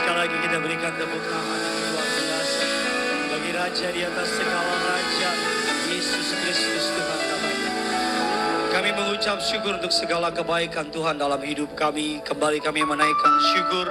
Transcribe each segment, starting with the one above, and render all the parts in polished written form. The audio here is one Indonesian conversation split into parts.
sekali lagi kita berikan tepuk tangan yang luar biasa bagi Raja di atas segala Raja, Yesus Kristus Tuhan kami. Kami mengucap syukur untuk segala kebaikan Tuhan dalam hidup kami. Kembali kami menaikkan syukur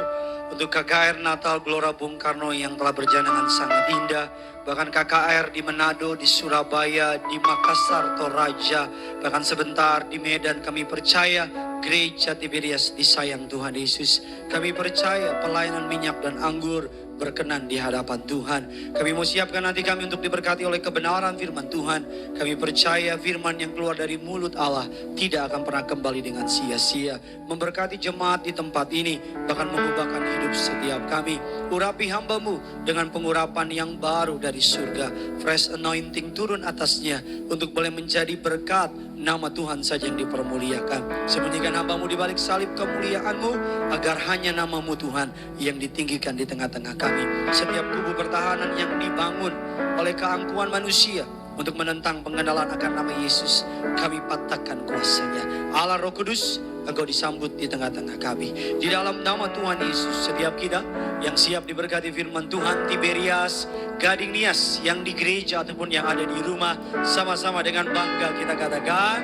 untuk KKR Natal Gelora Bung Karno yang telah berjalan dengan sangat indah. Bahkan KKR di Manado, di Surabaya, di Makassar, Toraja, bahkan sebentar di Medan. Kami percaya Gereja Tiberias disayang Tuhan Yesus. Kami percaya pelayanan minyak dan anggur berkenan di hadapan Tuhan. Kami mau siapkan nanti kami untuk diberkati oleh kebenaran firman Tuhan. Kami percaya firman yang keluar dari mulut Allah tidak akan pernah kembali dengan sia-sia. Memberkati jemaat di tempat ini, bahkan mengubahkan hidup setiap kami. Urapi hamba-Mu dengan pengurapan yang baru dari surga. Fresh anointing turun atasnya untuk boleh menjadi berkat. Nama Tuhan saja yang dipermuliakan. Sembunyikan hamba-Mu di balik salib kemuliaan-Mu, agar hanya nama-Mu Tuhan yang ditinggikan di tengah-tengah kami. Setiap kubu pertahanan yang dibangun oleh keangkuhan manusia untuk menentang pengenalan akan nama Yesus, kami patahkan kuasanya. Allah Roh Kudus, Engkau disambut di tengah-tengah kami. Di dalam nama Tuhan Yesus, setiap kita yang siap diberkati firman Tuhan, Tiberias, Gading Nias yang di gereja ataupun yang ada di rumah, sama-sama dengan bangga kita katakan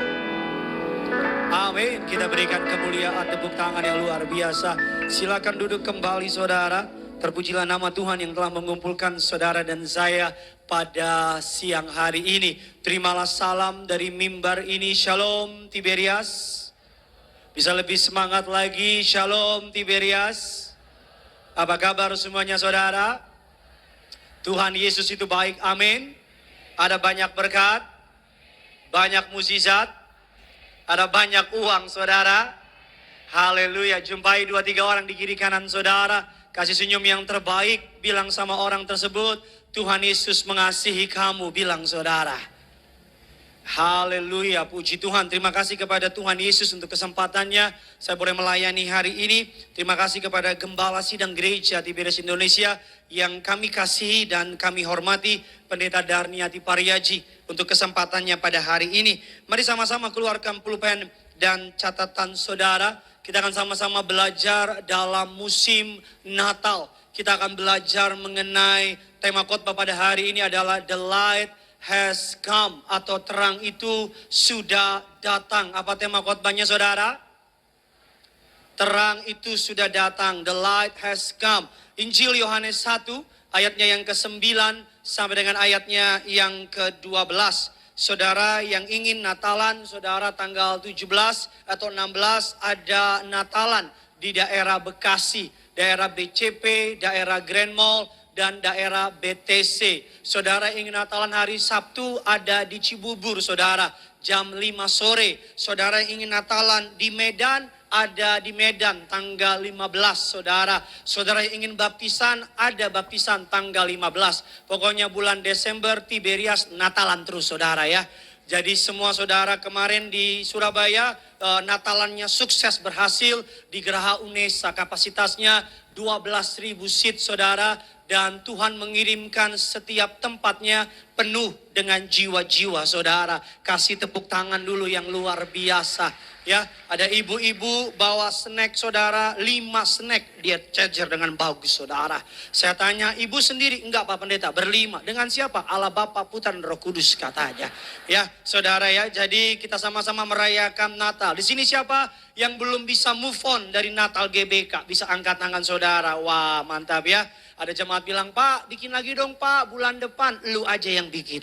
amin. Kita berikan kemuliaan, tepuk tangan yang luar biasa. Silakan duduk kembali saudara. Terpujilah nama Tuhan yang telah mengumpulkan saudara dan saya pada siang hari ini. Terimalah salam dari mimbar ini. Shalom Tiberias. Bisa lebih semangat lagi. Shalom Tiberias. Apa kabar semuanya saudara? Tuhan Yesus itu baik, amin. Ada banyak berkat, banyak mukjizat, ada banyak uang saudara. Haleluya. Jumpai 2-3 orang di kiri kanan saudara. Kasih senyum yang terbaik. Bilang sama orang tersebut, Tuhan Yesus mengasihi kamu. Bilang saudara. Haleluya, puji Tuhan. Terima kasih kepada Tuhan Yesus untuk kesempatannya saya boleh melayani hari ini. Terima kasih kepada Gembala Sidang Gereja Tiberias Indonesia yang kami kasihi dan kami hormati, Pendeta Darniati Pariaji, untuk kesempatannya pada hari ini. Mari sama-sama keluarkan pulpen dan catatan saudara. Kita akan sama-sama belajar dalam musim Natal. Kita akan belajar mengenai tema khotbah pada hari ini adalah The Light has come, atau terang itu sudah datang. Apa tema khotbahnya saudara? Terang itu sudah datang. The light has come. Injil Yohanes 1 ayatnya yang ke-9 sampai dengan ayatnya yang ke-12. Saudara yang ingin Natalan, saudara tanggal 17 atau 16 ada Natalan di daerah Bekasi, daerah BCP, daerah Grand Mall, dan daerah BTC. Saudara ingin Natalan hari Sabtu ada di Cibubur saudara, jam 5 sore. Saudara ingin Natalan di Medan, ada di Medan tanggal 15 saudara. Saudara yang ingin baptisan, ada baptisan tanggal 15. Pokoknya bulan Desember Tiberias Natalan terus saudara ya. Jadi semua saudara kemarin di Surabaya Natalannya sukses berhasil di Geraha Unesa, kapasitasnya 12.000 seat saudara. Dan Tuhan mengirimkan setiap tempatnya penuh dengan jiwa-jiwa saudara. Kasih tepuk tangan dulu yang luar biasa. Ya, ada ibu-ibu bawa snack saudara, 5 snack dia cecer dengan bagus saudara. Saya tanya, ibu sendiri? Enggak Pak Pendeta, berlima. Dengan siapa? Allah Bapa, Putra dan Roh Kudus katanya. Ya, saudara ya, jadi kita sama-sama merayakan Natal. Di sini siapa yang belum bisa move on dari Natal GBK? Bisa angkat tangan saudara. Wah, mantap ya. Ada jemaat bilang, Pak bikin lagi dong Pak bulan depan. Lu aja yang bikin.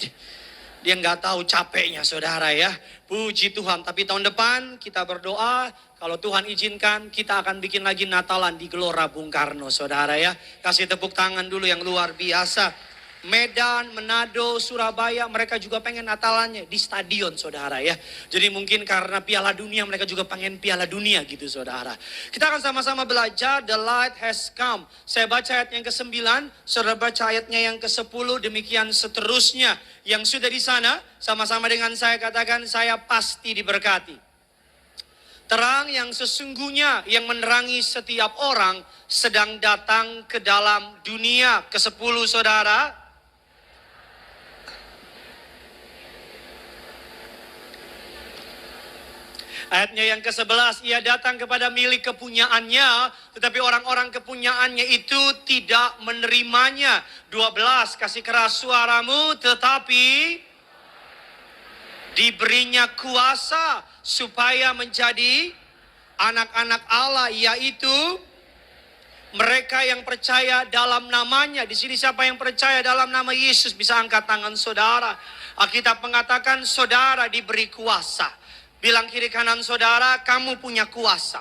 Dia nggak tahu capeknya saudara ya. Puji Tuhan. Tapi tahun depan kita berdoa. Kalau Tuhan izinkan kita akan bikin lagi Natalan di Gelora Bung Karno saudara ya. Kasih tepuk tangan dulu yang luar biasa. Medan, Manado, Surabaya, mereka juga pengen Natalannya di stadion saudara ya. Jadi mungkin karena Piala Dunia mereka juga pengen Piala Dunia gitu saudara. Kita akan sama-sama belajar The Light has come. Saya baca ayat yang ke-9, saudara baca ayatnya yang ke-10, demikian seterusnya. Yang sudah di sana sama-sama dengan saya katakan, saya pasti diberkati. Terang yang sesungguhnya yang menerangi setiap orang sedang datang ke dalam dunia. Ke-10 saudara. Ayatnya yang ke-11, ia datang kepada milik kepunyaannya, tetapi orang-orang kepunyaannya itu tidak menerimanya. 12, kasih keras suaramu, tetapi diberinya kuasa supaya menjadi anak-anak Allah, yaitu mereka yang percaya dalam namanya. Di sini siapa yang percaya dalam nama Yesus bisa angkat tangan saudara. Alkitab mengatakan saudara diberi kuasa. Bilang kiri kanan saudara, kamu punya kuasa.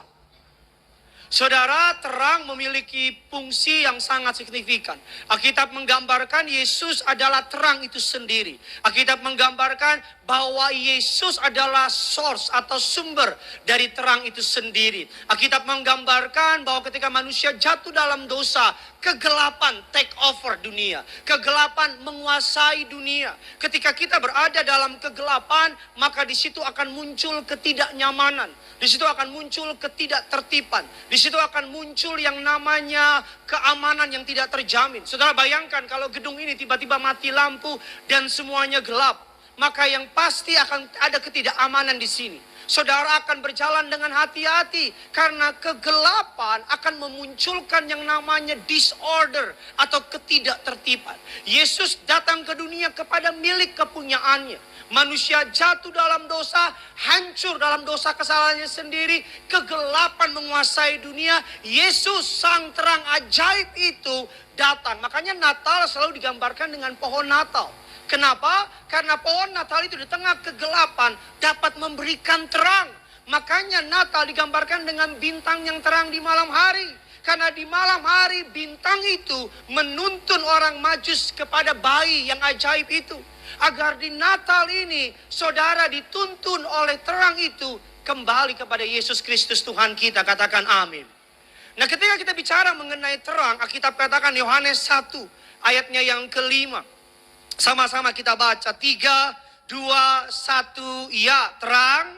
Saudara, terang memiliki fungsi yang sangat signifikan. Alkitab menggambarkan Yesus adalah terang itu sendiri. Alkitab menggambarkan bahwa Yesus adalah source atau sumber dari terang itu sendiri. Alkitab menggambarkan bahwa ketika manusia jatuh dalam dosa, kegelapan take over dunia. Kegelapan menguasai dunia. Ketika kita berada dalam kegelapan, maka di situ akan muncul ketidaknyamanan. Di situ akan muncul ketidaktertiban. Di situ akan muncul yang namanya keamanan yang tidak terjamin. Saudara bayangkan kalau gedung ini tiba-tiba mati lampu dan semuanya gelap. Maka yang pasti akan ada ketidakamanan di sini. Saudara akan berjalan dengan hati-hati karena kegelapan akan memunculkan yang namanya disorder atau ketidaktertiban. Yesus datang ke dunia kepada milik kepunyaannya. Manusia jatuh dalam dosa, hancur dalam dosa kesalahannya sendiri, kegelapan menguasai dunia. Yesus sang terang ajaib itu datang. Makanya Natal selalu digambarkan dengan pohon Natal. Kenapa? Karena pohon Natal itu di tengah kegelapan dapat memberikan terang. Makanya Natal digambarkan dengan bintang yang terang di malam hari. Karena di malam hari bintang itu menuntun orang Majus kepada bayi yang ajaib itu. Agar di Natal ini saudara dituntun oleh terang itu kembali kepada Yesus Kristus Tuhan kita. Katakan amin. Nah, ketika kita bicara mengenai terang, Alkitab katakan Yohanes 1 ayatnya yang ke-5. Sama-sama kita baca 3, 2, 1. Ya, terang.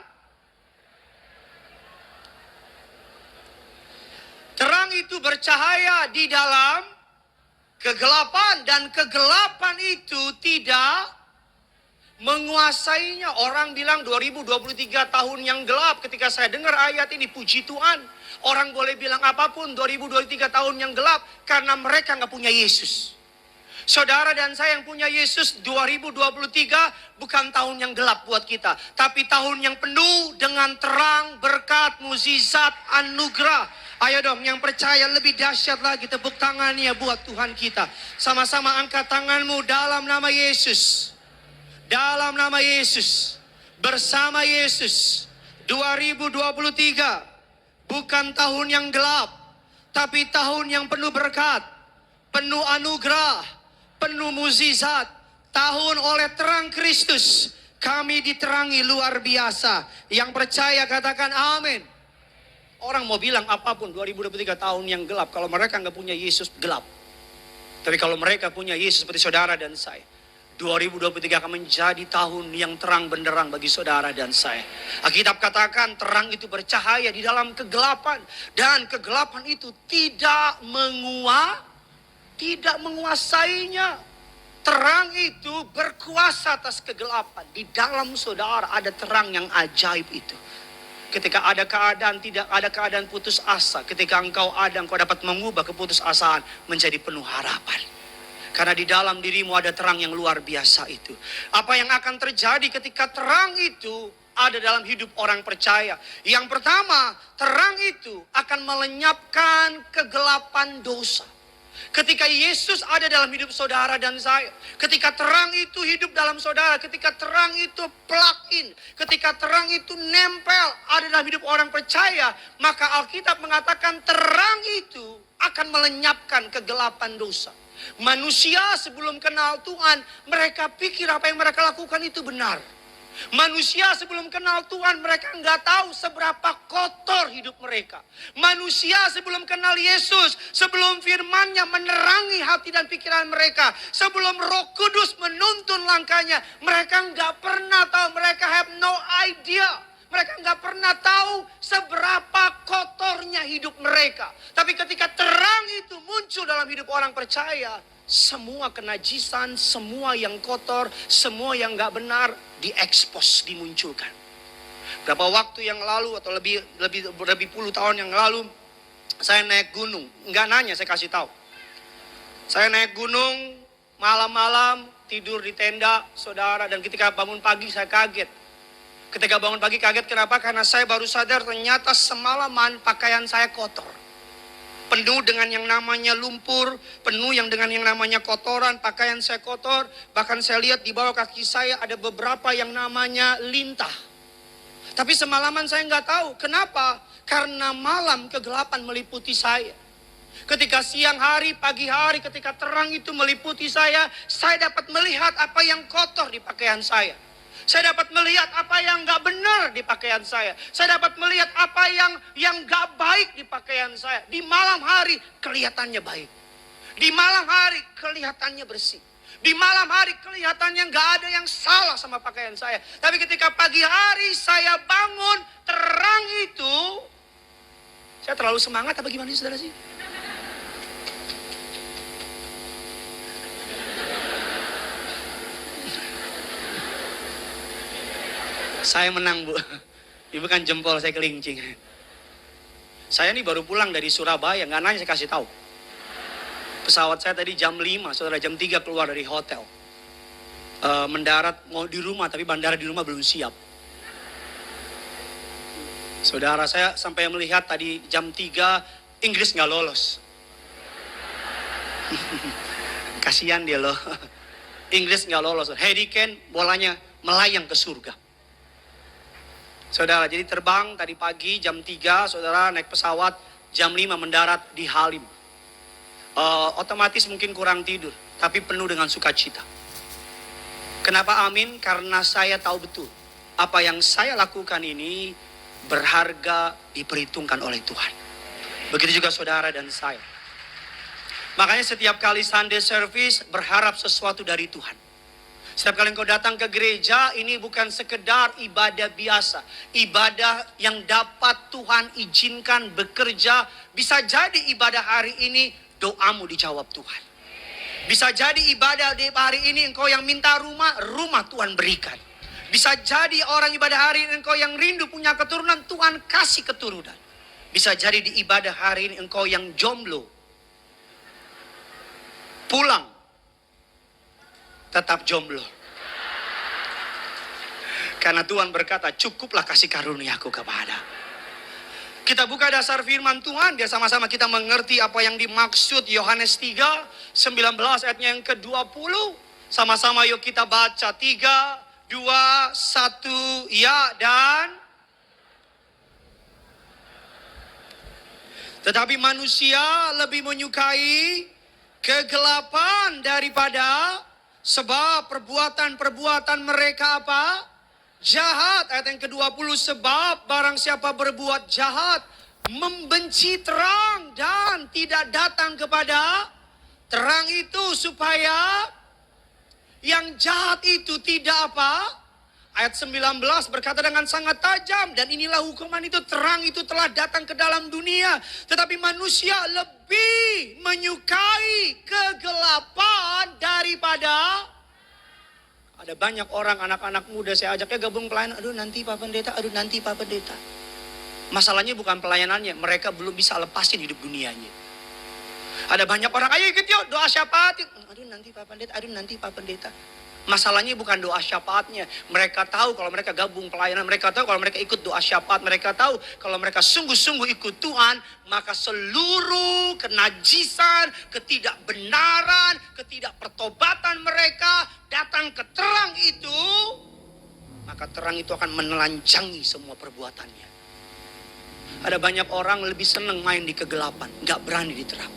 Terang itu bercahaya di dalam kegelapan dan kegelapan itu tidak menguasainya. Orang bilang 2023 tahun yang gelap. Ketika saya dengar ayat ini, puji Tuhan. Orang boleh bilang apapun 2023 tahun yang gelap karena mereka nggak punya Yesus. Saudara dan saya yang punya Yesus, 2023 bukan tahun yang gelap buat kita. Tapi tahun yang penuh dengan terang, berkat, mukjizat, anugerah. Ayo dong, yang percaya lebih dahsyat lagi, tepuk tangannya buat Tuhan kita. Sama-sama angkat tanganmu dalam nama Yesus. Dalam nama Yesus. Bersama Yesus. 2023 bukan tahun yang gelap, tapi tahun yang penuh berkat, penuh anugerah, penuh mukjizat. Tahun oleh terang Kristus kami diterangi luar biasa. Yang percaya katakan amin. Orang mau bilang apapun 2023 tahun yang gelap, kalau mereka nggak punya Yesus gelap. Tapi kalau mereka punya Yesus seperti saudara dan saya, 2023 akan menjadi tahun yang terang benderang bagi saudara dan saya. Alkitab katakan terang itu bercahaya di dalam kegelapan. Dan kegelapan itu tidak menguasainya. Terang itu berkuasa atas kegelapan. Di dalam saudara ada terang yang ajaib itu. Ketika ada keadaan, tidak ada keadaan putus asa. Ketika engkau dapat mengubah keputusasaan menjadi penuh harapan. Karena di dalam dirimu ada terang yang luar biasa itu. Apa yang akan terjadi ketika terang itu ada dalam hidup orang percaya? Yang pertama, terang itu akan melenyapkan kegelapan dosa. Ketika Yesus ada dalam hidup saudara dan saya, ketika terang itu hidup dalam saudara, ketika terang itu plug in, ketika terang itu nempel ada dalam hidup orang percaya, maka Alkitab mengatakan terang itu akan melenyapkan kegelapan dosa. Manusia sebelum kenal Tuhan, mereka pikir apa yang mereka lakukan itu benar. Manusia sebelum kenal Tuhan, mereka nggak tahu seberapa kotor hidup mereka. Manusia sebelum kenal Yesus, sebelum firman-Nya menerangi hati dan pikiran mereka, sebelum Roh Kudus menuntun langkahnya, mereka nggak pernah tahu, mereka have no idea. Mereka nggak pernah tahu seberapa kotornya hidup mereka. Tapi ketika terang itu muncul dalam hidup orang percaya, semua kenajisan, semua yang kotor, semua yang nggak benar diekspos, dimunculkan. Berapa waktu yang lalu atau lebih puluh tahun yang lalu, saya naik gunung. Nggak nanya, saya kasih tahu. Saya naik gunung malam-malam, tidur di tenda, saudara. Dan ketika bangun pagi saya kaget. Ketika bangun pagi kaget, kenapa? Karena saya baru sadar ternyata semalaman pakaian saya kotor. Penuh dengan yang namanya lumpur, penuh dengan yang namanya kotoran, pakaian saya kotor. Bahkan saya lihat di bawah kaki saya ada beberapa yang namanya lintah. Tapi semalaman saya nggak tahu. Kenapa? Karena malam kegelapan meliputi saya. Ketika siang hari, pagi hari, ketika terang itu meliputi saya dapat melihat apa yang kotor di pakaian saya. Saya dapat melihat apa yang nggak benar di pakaian saya. Saya dapat melihat apa yang nggak baik di pakaian saya. Di malam hari kelihatannya baik. Di malam hari kelihatannya bersih. Di malam hari kelihatannya nggak ada yang salah sama pakaian saya. Tapi ketika pagi hari saya bangun, terang itu, saya terlalu semangat apa gimana sih saudara sih? Saya menang, Bu. Ibu kan jempol, saya kelincing. Saya nih baru pulang dari Surabaya, nggak nanya saya kasih tahu. Pesawat saya tadi jam 5, saudara, jam 3 keluar dari hotel. Mendarat mau di rumah, tapi bandara di rumah belum siap. Saudara, saya sampai melihat tadi jam 3, Inggris nggak lolos. Kasihan dia loh. Inggris nggak lolos. Harry Kane bolanya melayang ke surga. Saudara, jadi terbang tadi pagi jam 3, saudara naik pesawat jam 5 mendarat di Halim. Otomatis mungkin kurang tidur, tapi penuh dengan sukacita. Kenapa amin? Karena saya tahu betul apa yang saya lakukan ini berharga, diperhitungkan oleh Tuhan. Begitu juga saudara dan saya. Makanya setiap kali Sunday service berharap sesuatu dari Tuhan. Setiap kali engkau datang ke gereja, ini bukan sekedar ibadah biasa. Ibadah yang dapat Tuhan izinkan bekerja. Bisa jadi ibadah hari ini doamu dijawab Tuhan. Bisa jadi ibadah di hari ini engkau yang minta rumah Tuhan berikan. Bisa jadi orang ibadah hari ini engkau yang rindu punya keturunan, Tuhan kasih keturunan. Bisa jadi di ibadah hari ini engkau yang jomblo, pulang tetap jomblo. Karena Tuhan berkata, cukuplah kasih karuniaku kepada. Kita buka dasar firman Tuhan, biar sama-sama kita mengerti apa yang dimaksud Yohanes 3, 19 ayatnya yang ke-20. Sama-sama yuk kita baca 3, 2, 1, ya dan. Tetapi manusia lebih menyukai kegelapan daripada, sebab perbuatan-perbuatan mereka apa? Jahat. Ayat yang ke-20, sebab barang siapa berbuat jahat membenci terang dan tidak datang kepada terang itu, supaya yang jahat itu tidak apa? Ayat 19 berkata dengan sangat tajam, dan inilah hukuman itu, terang itu telah datang ke dalam dunia, tetapi manusia lebih menyukai kegelapan daripada. Ada banyak orang, anak-anak muda saya ajaknya gabung pelayanan. Aduh nanti Pak Pendeta, aduh nanti Pak Pendeta. Masalahnya bukan pelayanannya, mereka belum bisa lepasin hidup dunianya. Ada banyak orang, ayo ikut yuk doa syafaat. Aduh nanti Pak Pendeta, aduh nanti Pak Pendeta. Masalahnya bukan doa syafaatnya. Mereka tahu kalau mereka gabung pelayanan, mereka tahu kalau mereka ikut doa syafaat, mereka tahu kalau mereka sungguh-sungguh ikut Tuhan, maka seluruh kenajisan, ketidakbenaran, ketidakpertobatan mereka datang ke terang itu, maka terang itu akan menelanjangi semua perbuatannya. Ada banyak orang lebih senang main di kegelapan, gak berani di terang.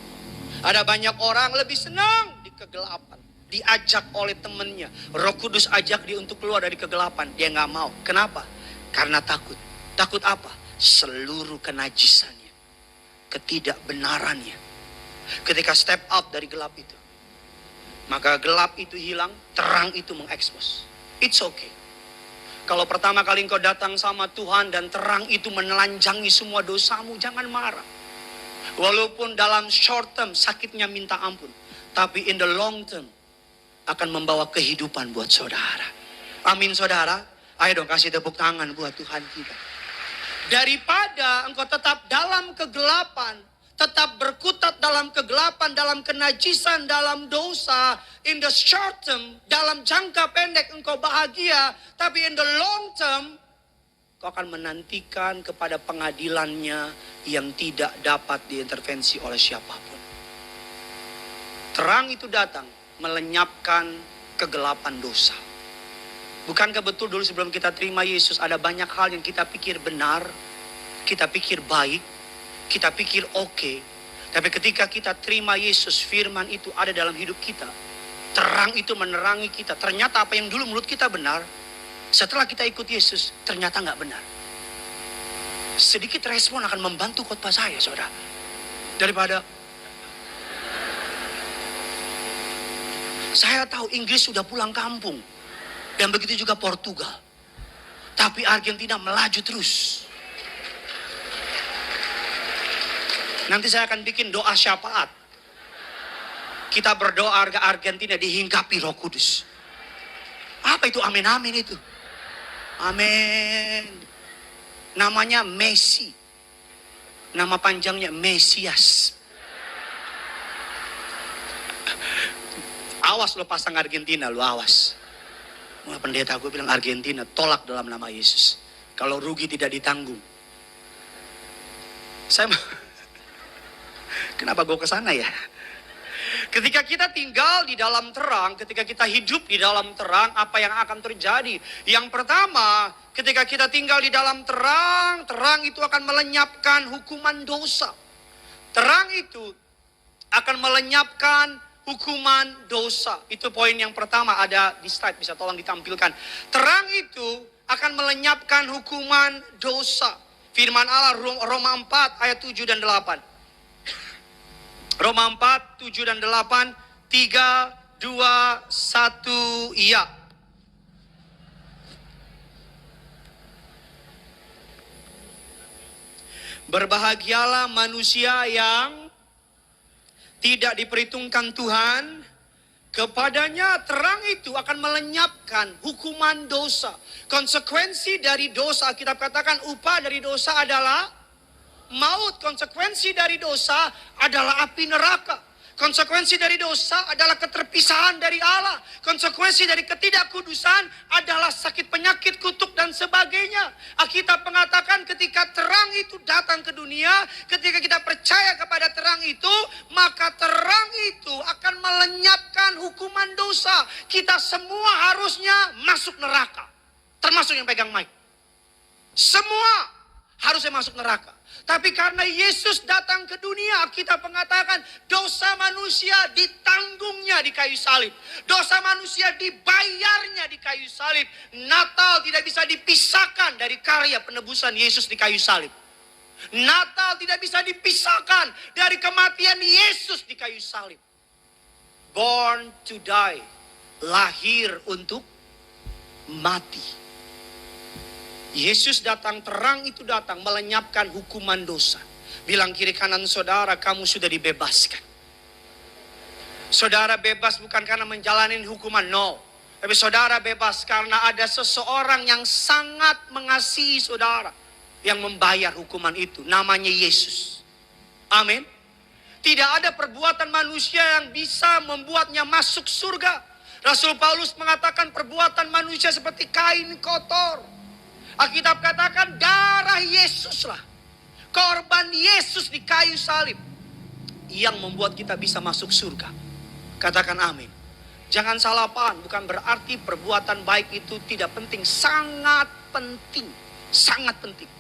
Ada banyak orang lebih senang di kegelapan, diajak oleh temannya, Roh Kudus ajak dia untuk keluar dari kegelapan, dia gak mau. Kenapa? Karena takut. Takut apa? Seluruh kenajisannya, ketidakbenarannya. Ketika step up dari gelap itu, maka gelap itu hilang, terang itu mengekspos. It's okay. Kalau pertama kali engkau datang sama Tuhan dan terang itu menelanjangi semua dosamu, jangan marah. Walaupun dalam short term sakitnya minta ampun, tapi in the long term akan membawa kehidupan buat saudara. Amin saudara. Ayo dong kasih tepuk tangan buat Tuhan kita. Daripada engkau tetap dalam kegelapan, tetap berkutat dalam kegelapan, dalam kenajisan, dalam dosa, in the short term, dalam jangka pendek engkau bahagia, tapi in the long term, kau akan menantikan kepada pengadilannya yang tidak dapat diintervensi oleh siapapun. Terang itu datang melenyapkan kegelapan dosa. Bukankah betul dulu sebelum kita terima Yesus ada banyak hal yang kita pikir benar, kita pikir baik, kita pikir oke. Tapi ketika kita terima Yesus, firman itu ada dalam hidup kita. Terang itu menerangi kita. Ternyata apa yang dulu menurut kita benar, setelah kita ikut Yesus, ternyata nggak benar. Sedikit respon akan membantu khotbah saya, saudara. Daripada saya tahu Inggris sudah pulang kampung. Dan begitu juga Portugal. Tapi Argentina melaju terus. Nanti saya akan bikin doa syafaat. Kita berdoa agar Argentina dihinggapi Roh Kudus. Apa itu amin-amin itu? Amin. Namanya Messi. Nama panjangnya Mesias. Awas lo pasang Argentina, lo awas. Mulai pendeta gue bilang Argentina tolak dalam nama Yesus. Kalau rugi tidak ditanggung. Kenapa gue ke sana ya? Ketika kita tinggal di dalam terang, ketika kita hidup di dalam terang, apa yang akan terjadi? Yang pertama, ketika kita tinggal di dalam terang, terang itu akan melenyapkan hukuman dosa. Terang itu akan melenyapkan hukuman dosa. Itu poin yang pertama, ada di slide, bisa tolong ditampilkan. Terang itu akan melenyapkan hukuman dosa. Firman Allah Roma 4 ayat 7 dan 8. Roma 4, 7 dan 8. 3, 2, 1, iya. Berbahagialah manusia yang tidak diperhitungkan Tuhan, kepadanya terang itu akan melenyapkan hukuman dosa. Konsekuensi dari dosa, kita katakan upah dari dosa adalah maut. Konsekuensi dari dosa adalah api neraka. Konsekuensi dari dosa adalah keterpisahan dari Allah. Konsekuensi dari ketidakkudusan adalah sakit penyakit, kutuk dan sebagainya. Alkitab mengatakan ketika terang itu datang ke dunia, ketika kita percaya kepada terang itu, maka terang itu akan melenyapkan hukuman dosa. Kita semua harusnya masuk neraka. Termasuk yang pegang mic. Semua harusnya masuk neraka. Tapi karena Yesus datang ke dunia, kita mengatakan dosa manusia ditanggungnya di kayu salib. Dosa manusia dibayarnya di kayu salib. Natal tidak bisa dipisahkan dari karya penebusan Yesus di kayu salib. Natal tidak bisa dipisahkan dari kematian Yesus di kayu salib. Born to die, lahir untuk mati. Yesus datang, terang itu datang melenyapkan hukuman dosa. Bilang kiri kanan saudara, kamu sudah dibebaskan. Saudara bebas bukan karena menjalani hukuman, no. Tapi saudara bebas karena ada seseorang yang sangat mengasihi saudara, yang membayar hukuman itu. Namanya Yesus. Amin. Tidak ada perbuatan manusia yang bisa membuatnya masuk surga. Rasul Paulus mengatakan perbuatan manusia seperti kain kotor. Alkitab katakan darah Yesuslah, korban Yesus di kayu salib, yang membuat kita bisa masuk surga. Katakan amin. Jangan salah paham, bukan berarti perbuatan baik itu tidak penting. Sangat penting, sangat penting.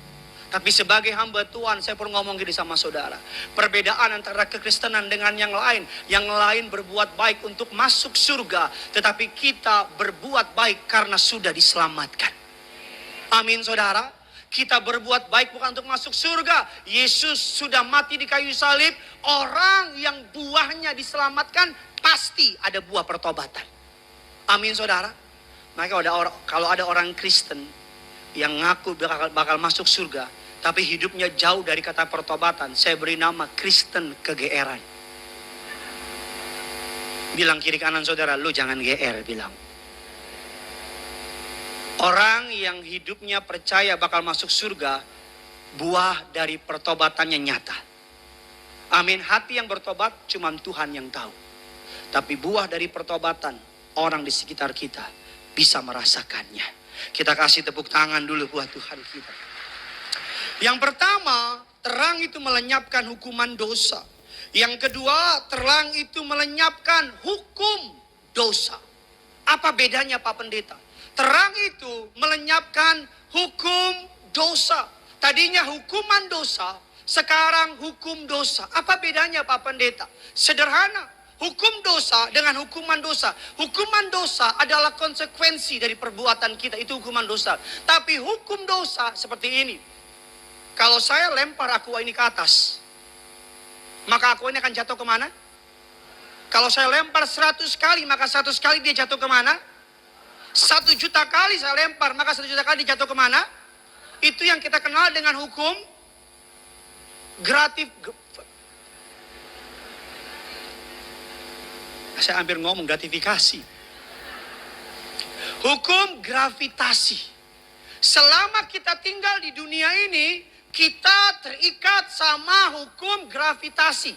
Tapi sebagai hamba Tuhan, saya perlu ngomong gini sama saudara. Perbedaan antara kekristenan dengan yang lain. Yang lain berbuat baik untuk masuk surga, tetapi kita berbuat baik karena sudah diselamatkan. Amin saudara. Kita berbuat baik bukan untuk masuk surga. Yesus sudah mati di kayu salib. Orang yang buahnya diselamatkan pasti ada buah pertobatan. Amin saudara. Maka kalau ada orang Kristen yang ngaku bakal masuk surga, tapi hidupnya jauh dari kata pertobatan, saya beri nama Kristen kegeeran. Bilang kiri kanan saudara, lu jangan GR, bilang. Orang yang hidupnya percaya bakal masuk surga, buah dari pertobatannya nyata. Amin. Hati yang bertobat cuma Tuhan yang tahu. Tapi buah dari pertobatan, orang di sekitar kita bisa merasakannya. Kita kasih tepuk tangan dulu buat Tuhan kita. Yang pertama, terang itu melenyapkan hukuman dosa. Yang kedua, terang itu melenyapkan hukum dosa. Apa bedanya Pak Pendeta? Terang itu melenyapkan hukum dosa. Tadinya hukuman dosa, sekarang hukum dosa. Apa bedanya Pak Pendeta? Sederhana, hukum dosa dengan hukuman dosa. Hukuman dosa adalah konsekuensi dari perbuatan kita, itu hukuman dosa. Tapi hukum dosa seperti ini. Kalau saya lempar aqua ini ke atas, maka aqua ini akan jatuh kemana? Kalau saya lempar 100 kali, maka 100 kali dia jatuh kemana? 1 juta kali saya lempar, maka 1 juta kali dia jatuh kemana? Itu yang kita kenal dengan hukum gratif. Saya hampir ngomong gratifikasi. Hukum gravitasi. Selama kita tinggal di dunia ini, kita terikat sama hukum gravitasi.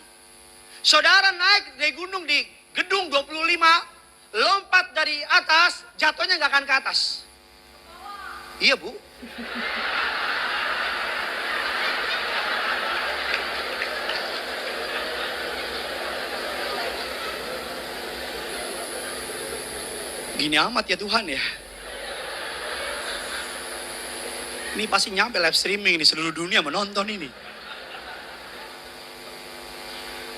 Saudara naik dari gunung di gedung 25, lompat dari atas, jatuhnya nggak akan ke atas. Iya Bu. Gini amat ya Tuhan ya. Ini pasti nyampe live streaming di seluruh dunia menonton ini.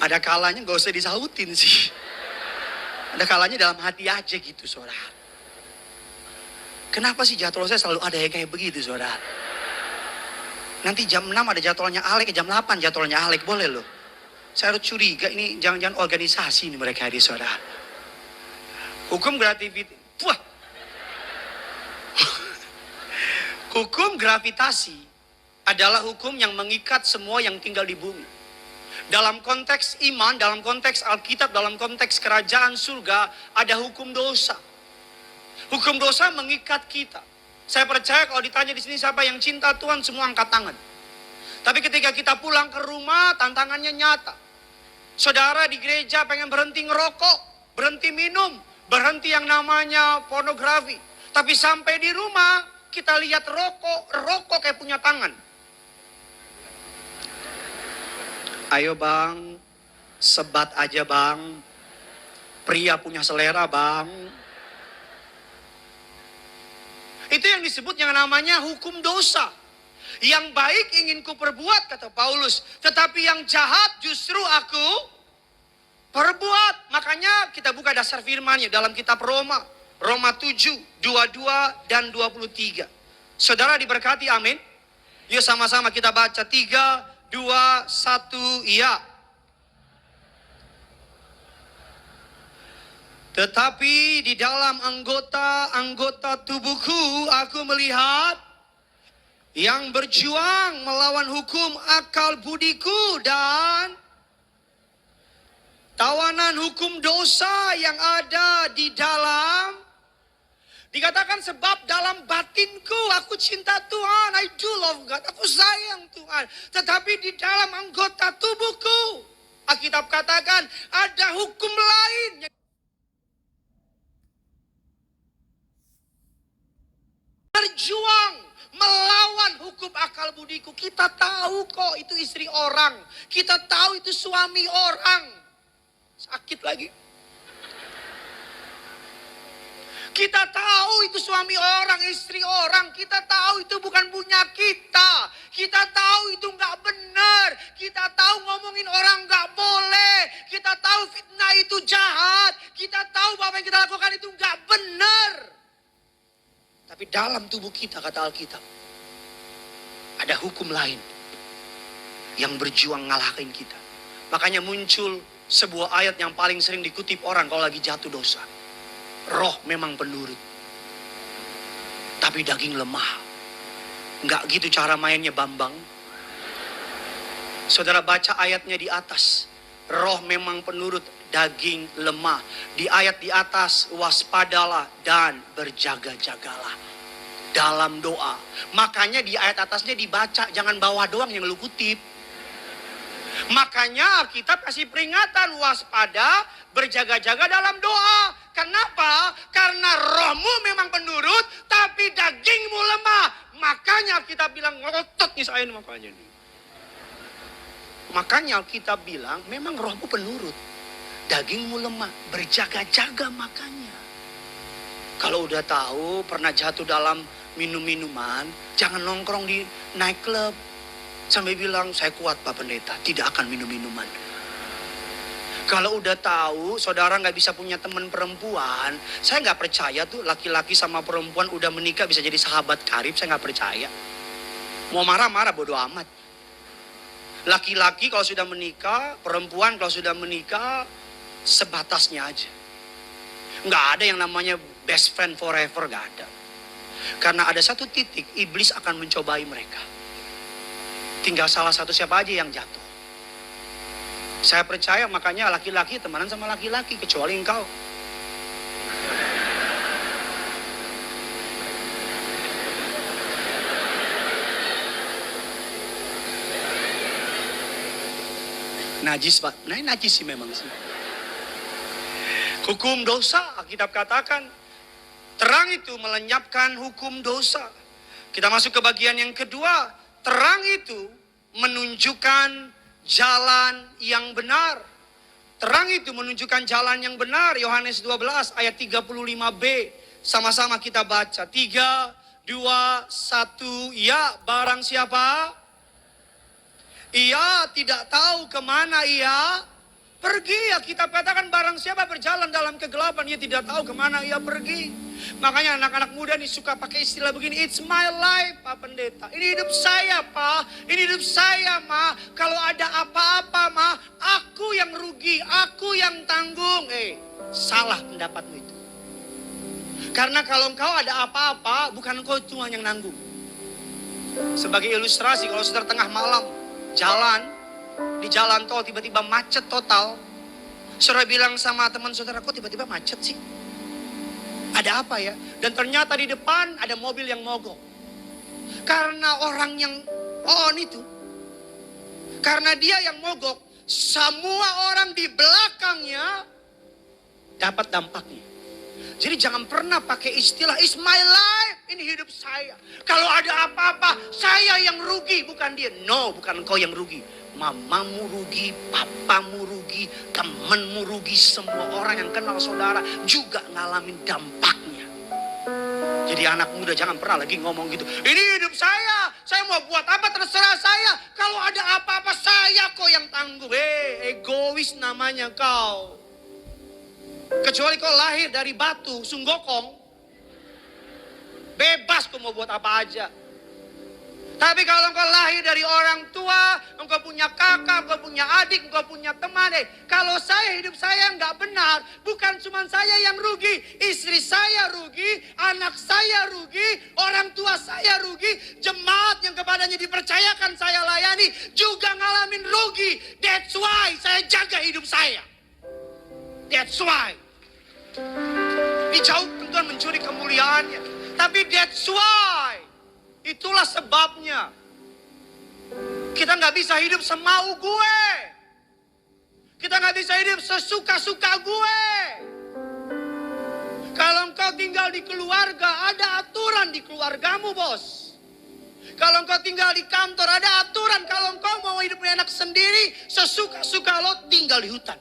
Ada kalanya gak usah disautin sih. Ada kalanya dalam hati aja gitu saudara. Kenapa sih jadwal saya selalu ada yang kayak begitu saudara? Nanti jam 6 ada jadwalnya Alek, jam 8 jadwalnya Alek, boleh loh. Saya harus curiga ini jangan-jangan organisasi ini mereka di saudara. Hukum gravitasi. Wah. Hukum gravitasi adalah hukum yang mengikat semua yang tinggal di bumi. Dalam konteks iman, dalam konteks Alkitab, dalam konteks kerajaan surga, ada hukum dosa. Hukum dosa mengikat kita. Saya percaya kalau ditanya di sini siapa yang cinta Tuhan, semua angkat tangan. Tapi ketika kita pulang ke rumah, tantangannya nyata. Saudara di gereja pengen berhenti ngerokok, berhenti minum, berhenti yang namanya pornografi. Tapi sampai di rumah, kita lihat rokok kayak punya tangan. Ayo bang, sebat aja bang. Pria punya selera bang. Itu yang disebut yang namanya hukum dosa. Yang baik ingin kuperbuat, kata Paulus. Tetapi yang jahat justru aku perbuat. Makanya kita buka dasar firman-Nya dalam kitab Roma. Roma 7, 22 dan 23. Saudara diberkati, amin. Yuk sama-sama kita baca 3, 2, 1, iya. Tetapi di dalam anggota tubuhku aku melihat yang berjuang melawan hukum akal budiku dan tawanan hukum dosa yang ada di dalam. Dikatakan sebab dalam batinku aku cinta Tuhan, I do love God, aku sayang Tuhan. Tetapi di dalam anggota tubuhku, Alkitab katakan ada hukum lain yang berjuang melawan hukum akal budiku. Kita tahu kok itu istri orang, kita tahu itu suami orang. Sakit lagi. Kita tahu itu suami orang, istri orang. Kita tahu itu bukan punya kita. Kita tahu itu nggak benar. Kita tahu ngomongin orang nggak boleh. Kita tahu fitnah itu jahat. Kita tahu bahwa yang kita lakukan itu nggak benar. Tapi dalam tubuh kita, kata Alkitab, ada hukum lain yang berjuang ngalahin kita. Makanya muncul sebuah ayat yang paling sering dikutip orang kalau lagi jatuh dosa. Roh memang penurut, tapi daging lemah. Enggak gitu cara mainnya Bambang. Saudara baca ayatnya di atas. Roh memang penurut, daging lemah. Di ayat di atas, waspadalah dan berjaga-jagalah. dalam doa. Makanya di ayat atasnya dibaca, jangan bawah doang yang lu kutip. Makanya Alkitab kasih peringatan, waspada, berjaga-jaga dalam doa. Kenapa? Karena rohmu memang penurut, tapi dagingmu lemah. Makanya Alkitab bilang, ngotot nih saya ini makanya nih. Makanya Alkitab bilang, memang rohmu penurut, dagingmu lemah, berjaga-jaga makanya. Kalau udah tahu pernah jatuh dalam minum-minuman, jangan nongkrong di nightclub. Sampai bilang, saya kuat Pak Pendeta, tidak akan minum minuman. Kalau udah tahu saudara nggak bisa punya teman perempuan, saya nggak percaya tuh laki-laki sama perempuan udah menikah bisa jadi sahabat karib, saya nggak percaya. Mau marah-marah bodo amat. Laki-laki kalau sudah menikah, perempuan kalau sudah menikah, sebatasnya aja. Nggak ada yang namanya best friend forever, nggak ada. Karena ada satu titik, iblis akan mencobai mereka. Tinggal salah satu siapa aja yang jatuh. Saya percaya makanya laki-laki temanan sama laki-laki, kecuali engkau. Najis Pak, nah ini najis sih memang sih. Hukum dosa, Alkitab katakan, terang itu melenyapkan hukum dosa. Kita masuk ke bagian yang kedua, terang itu menunjukkan jalan yang benar. Terang itu menunjukkan jalan yang benar. Yohanes 12 ayat 35b. Sama-sama kita baca. 3, 2, 1. Ya, barang siapa? Ia tidak tahu kemana ia pergi. Ya, kita katakan barang siapa berjalan dalam kegelapan, ia tidak tahu kemana ia pergi. Makanya anak-anak muda nih suka pakai istilah begini, it's my life Pak Pendeta. Ini hidup saya Pak, ini hidup saya Ma. Kalau ada apa-apa Ma, aku yang rugi, aku yang tanggung. Salah pendapatmu itu. Karena kalau engkau ada apa-apa, bukan engkau cuma yang nanggung. Sebagai ilustrasi, kalau saudara tengah malam jalan, di jalan tol tiba-tiba macet total. Saudara bilang sama teman saudara, kok tiba-tiba macet sih? Ada apa ya? Dan ternyata di depan ada mobil yang mogok. Karena orang yang on itu, karena dia yang mogok, semua orang di belakangnya dapat dampaknya. Jadi jangan pernah pakai istilah it's my life, ini hidup saya. Kalau ada apa-apa, saya yang rugi, bukan dia. No, bukan engkau yang rugi. Mamamu rugi, papamu rugi, temanmu rugi, semua orang yang kenal saudara juga ngalamin dampaknya. Jadi anak muda jangan pernah lagi ngomong gitu. Ini hidup saya mau buat apa terserah saya. Kalau ada apa-apa saya kok yang tanggung. Egois namanya kau. Kecuali kau lahir dari batu, sunggokong. Bebas kau mau buat apa aja. Tapi kalau engkau lahir dari orang tua, engkau punya kakak, engkau punya adik, engkau punya teman. Kalau saya, hidup saya nggak benar, bukan cuma saya yang rugi. Istri saya rugi, anak saya rugi, orang tua saya rugi. Jemaat yang kepadanya dipercayakan saya layani juga ngalamin rugi. That's why saya jaga hidup saya. That's why. Ini jauh Tuhan mencuri kemuliaannya. Tapi that's why. Itulah sebabnya. Kita nggak bisa hidup semau gue. Kita nggak bisa hidup sesuka-suka gue. Kalau engkau tinggal di keluarga, ada aturan di keluargamu, bos. Kalau engkau tinggal di kantor, ada aturan. Kalau engkau mau hidup enak sendiri, sesuka-suka lo tinggal di hutan.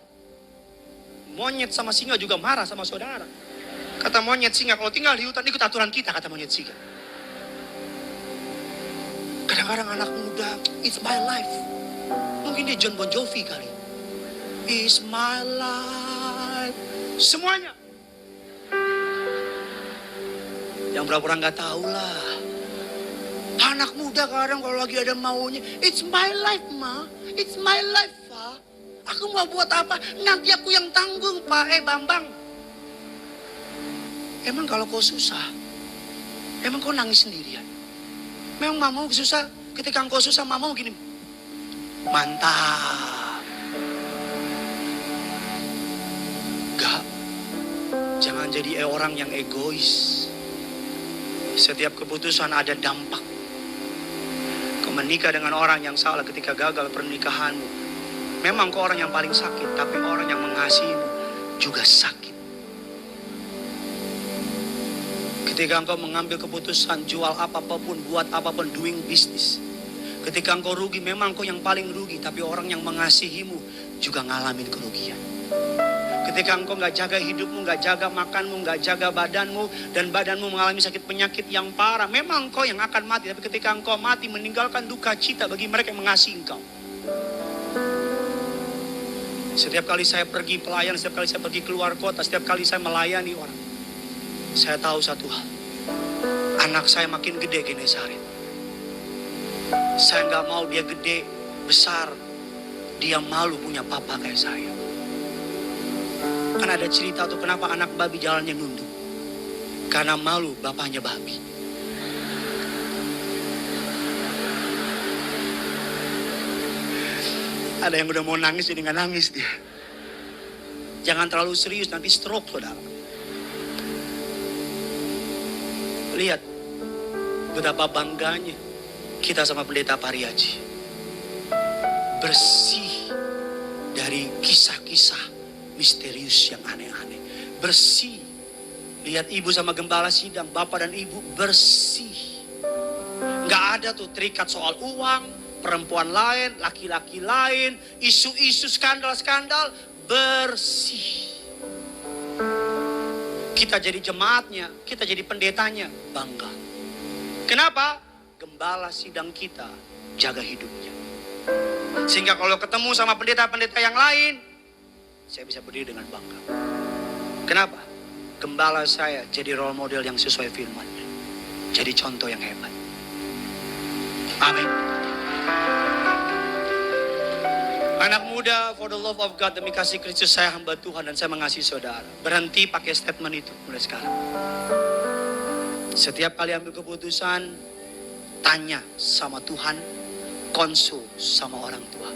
Monyet sama singa juga marah sama saudara. Kata monyet singa, kalau tinggal di hutan, ikut aturan kita, kata monyet singa. Kadang-kadang anak muda, it's my life. Mungkin dia John Bon Jovi kali. It's my life. Semuanya. Yang pura-pura nggak tahu lah. Anak muda kadang kalau lagi ada maunya, it's my life Ma, it's my life Pa. Aku mau buat apa? Nanti aku yang tanggung Pak. Bambang. Emang kalau kau susah, emang kau nangis sendirian? Memang mamamu susah, ketika engkau susah mamamu gini, mantap. Enggak, jangan jadi orang yang egois. Setiap keputusan ada dampak. Kau menikah dengan orang yang salah ketika gagal pernikahanmu. Memang kau orang yang paling sakit, tapi orang yang mengasihimu juga sakit. Ketika engkau mengambil keputusan jual apapun, buat apapun, doing business. Ketika engkau rugi, memang engkau yang paling rugi, tapi orang yang mengasihimu juga ngalamin kerugian. Ketika engkau gak jaga hidupmu, gak jaga makanmu, gak jaga badanmu, dan badanmu mengalami sakit penyakit yang parah, memang engkau yang akan mati. Tapi ketika engkau mati, meninggalkan duka cita bagi mereka yang mengasihi engkau. Setiap kali saya pergi pelayan, setiap kali saya pergi keluar kota, setiap kali saya melayani orang, saya tahu satu hal. Anak saya makin gede Genesaret. Saya gak mau dia gede, besar, dia malu punya papa kayak saya. Kan ada cerita tuh kenapa anak babi jalannya nunduk. Karena malu bapaknya babi. Ada yang udah mau nangis jadi gak nangis dia. Jangan terlalu serius, nanti stroke saudara. Lihat betapa bangganya kita sama pendeta Pariaji. Bersih dari kisah-kisah misterius yang aneh-aneh. Bersih. Lihat ibu sama gembala sidang, bapak dan ibu bersih. Gak ada tuh terikat soal uang, perempuan lain, laki-laki lain, isu-isu skandal-skandal. Bersih. Kita jadi jemaatnya, kita jadi pendetanya, bangga. Kenapa? Gembala sidang kita jaga hidupnya. Sehingga kalau ketemu sama pendeta-pendeta yang lain, saya bisa berdiri dengan bangga. Kenapa? Gembala saya jadi role model yang sesuai firman. Jadi contoh yang hebat. Amin. Anak muda, for the love of God, demi kasih Kristus saya hamba Tuhan dan saya mengasihi saudara. Berhenti pakai statement itu mulai sekarang. Setiap kali ambil keputusan, tanya sama Tuhan, konsul sama orang tua.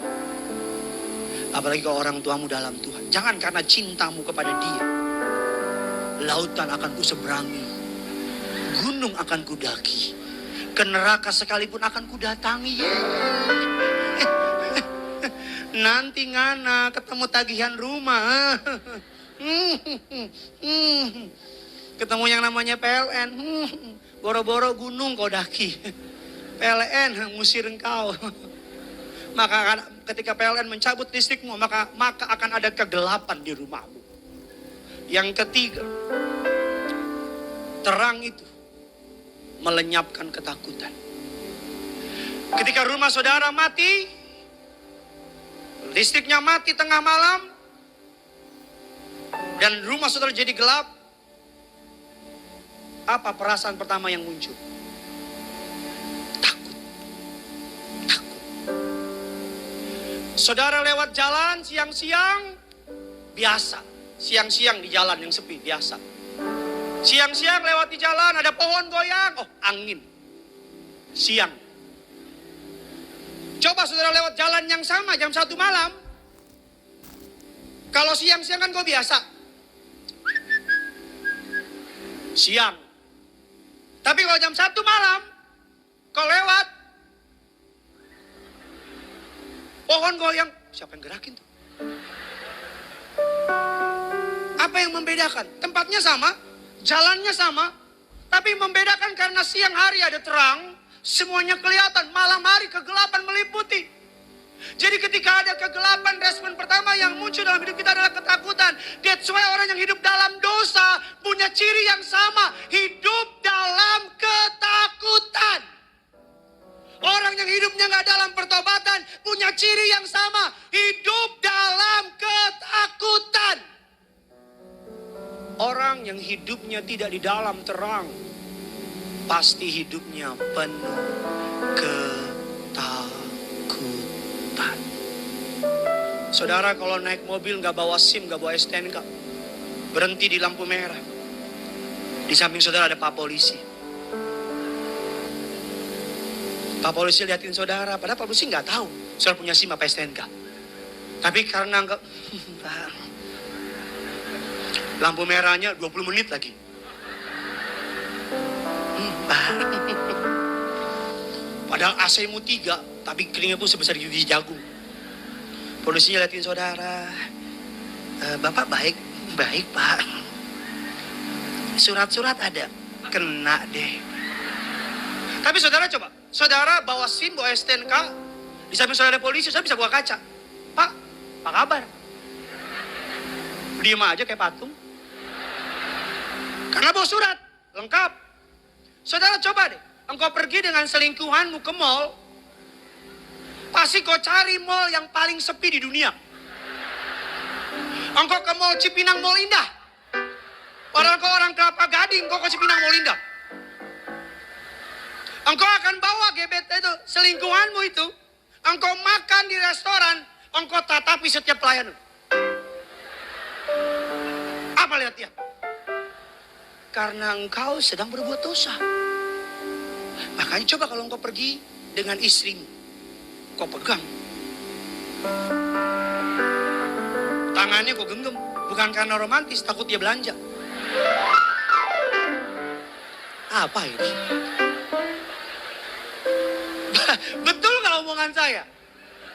Apalagi kalau orang tuamu dalam Tuhan. Jangan karena cintamu kepada dia. Lautan akan kuseberangi. Gunung akan kudaki. Ke neraka sekalipun akan kudatangi. Nanti ngana ketemu tagihan rumah. Ketemu yang namanya PLN. Boro-boro gunung kau daki. PLN ngusir engkau. Maka ketika PLN mencabut listrikmu, maka akan ada kegelapan di rumahmu. Yang ketiga, terang itu melenyapkan ketakutan. Ketika rumah saudara mati, listriknya mati tengah malam, dan rumah saudara jadi gelap, apa perasaan pertama yang muncul? Saudara lewat jalan siang-siang, biasa. Siang-siang di jalan yang sepi, biasa. Siang-siang lewat di jalan, ada pohon goyang, oh angin. Siang. Coba saudara lewat jalan yang sama jam 1 malam. Kalau siang-siang kan kau biasa. Siang. Tapi kalau jam 1 malam, kau lewat, pohon goyang, siapa yang gerakin tuh? Apa yang membedakan? Tempatnya sama, jalannya sama, tapi membedakan karena siang hari ada terang, semuanya kelihatan, malam hari kegelapan meliputi. Jadi ketika ada kegelapan, respon pertama yang muncul dalam hidup kita adalah ketakutan. That's why orang yang hidup dalam dosa punya ciri yang sama, hidup dalam ketakutan. Orang yang hidupnya gak dalam pertobatan punya ciri yang sama, hidup dalam ketakutan. Orang yang hidupnya tidak di dalam terang, pasti hidupnya penuh ketakutan. Saudara kalau naik mobil gak bawa SIM, gak bawa STNK, berhenti di lampu merah, di samping saudara ada Pak Polisi. Pak Polisi liatin saudara, padahal Pak Polisi gak tahu saudara punya SIM apa STNK. Tapi karena enggak, lampu merahnya 20 menit lagi. Pak. Padahal AC-mu 3, tapi kelingnya pun sebesar gigi jagung. Polisinya liatin saudara. Bapak baik Pak. Surat-surat ada. Kena deh. Tapi saudara coba. Saudara bawa SIM, bawa STNK. Di samping saudara polisi, saya bisa buka kaca. Pak, apa kabar? Diem aja kayak patung. Karena bawa surat, lengkap. Saudara coba deh. Engkau pergi dengan selingkuhanmu ke mall. Pasti kau cari mall yang paling sepi di dunia. Engkau ke mall Cipinang, Mall Indah. Padahal kau orang Kelapa Gading, kau ke Cipinang, Mall Indah. Engkau akan bawa gebet itu, selingkuhanmu itu. Engkau makan di restoran, engkau tatapi setiap pelayan. Apa lihat dia? Karena engkau sedang berbuat dosa. Makanya coba kalau engkau pergi dengan istrimu, kau pegang. Tangannya kau genggam. Bukan karena romantis, takut dia belanja. Apa ini? Betul kalau omongan saya.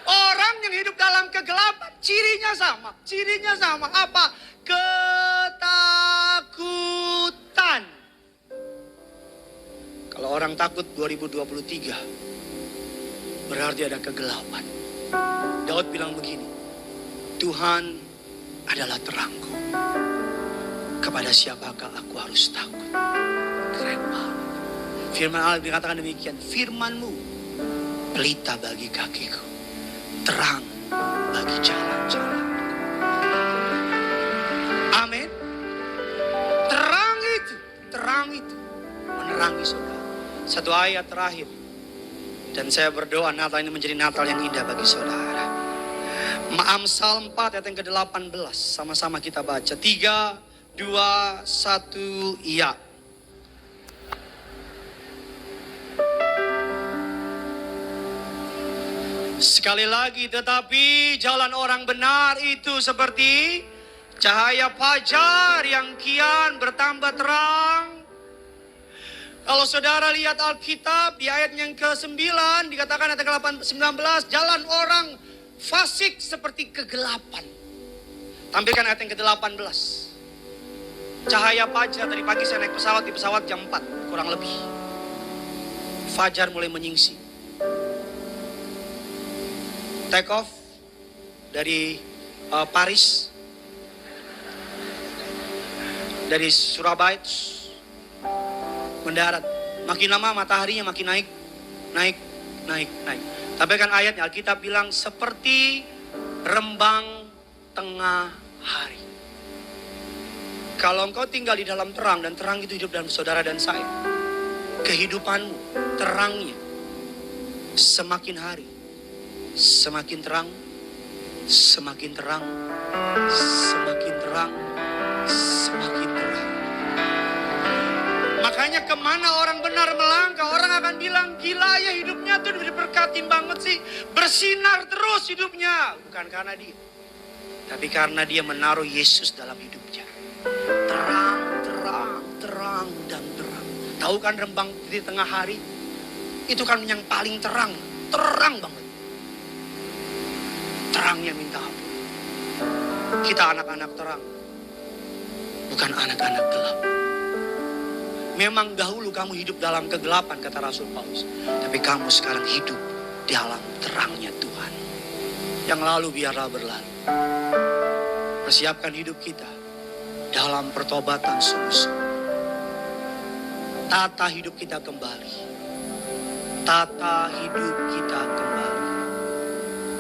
Orang yang hidup dalam kegelapan, cirinya sama. Cirinya sama. Apa? Ketakutan. Kalau orang takut 2023, berarti ada kegelapan. Daud bilang begini, Tuhan adalah terangku. Kepada siapakah aku harus takut? Keren banget. Firman Allah dikatakan demikian. Firman-Mu pelita bagi kakiku, terang bagi jalan-jalan. Amin. Terang itu menerangi saudara. Satu ayat terakhir. Dan saya berdoa Natal ini menjadi Natal yang indah bagi saudara. Amsal 4 ayat yang ke-18. Sama-sama kita baca. 3, 2, 1, iya. Sekali lagi, tetapi jalan orang benar itu seperti cahaya fajar yang kian bertambah terang. Kalau saudara lihat Alkitab di ayat yang ke-9 dikatakan ayat ke-19, jalan orang fasik seperti kegelapan. Tampilkan ayat yang ke-18. Cahaya fajar, tadi pagi saya naik pesawat, di pesawat jam 4 kurang lebih. Fajar mulai menyingsing. Take off dari Paris, dari Surabaya, mendarat. Makin lama mataharinya makin naik. Tapi kan ayatnya Alkitab bilang seperti rembang tengah hari. Kalau engkau tinggal di dalam terang, dan terang itu hidup dalam saudara dan saya, kehidupanmu terangnya semakin hari semakin terang, semakin terang, semakin terang, semakin terang. Makanya kemana orang benar melangkah, orang akan bilang, gila ya hidupnya tuh diberkatin banget sih. Bersinar terus hidupnya. Bukan karena dia, tapi karena dia menaruh Yesus dalam hidupnya. Terang, terang, terang, dan terang. Tahu kan rembang di tengah hari? Itu kan yang paling terang. Terang banget. Terangnya minta ampun. Kita anak-anak terang, bukan anak-anak gelap. Memang dahulu kamu hidup dalam kegelapan, kata Rasul Paulus. Tapi kamu sekarang hidup di dalam terangnya Tuhan. Yang lalu biarlah berlalu. Persiapkan hidup kita dalam pertobatan sungguh-sungguh. Tata hidup kita kembali. Tata hidup kita kembali.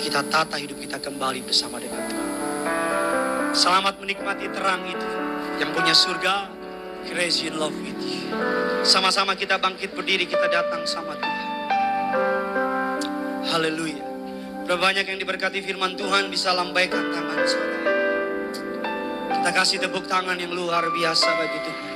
Kita tata hidup kita kembali bersama dengan Tuhan. Selamat menikmati terang itu. Yang punya surga, crazy in love with you. Sama-sama kita bangkit berdiri, kita datang sama Tuhan. Haleluya. Berapa banyak yang diberkati firman Tuhan, bisa lambaikan tangan saudara. Kita kasih tepuk tangan yang luar biasa bagi Tuhan.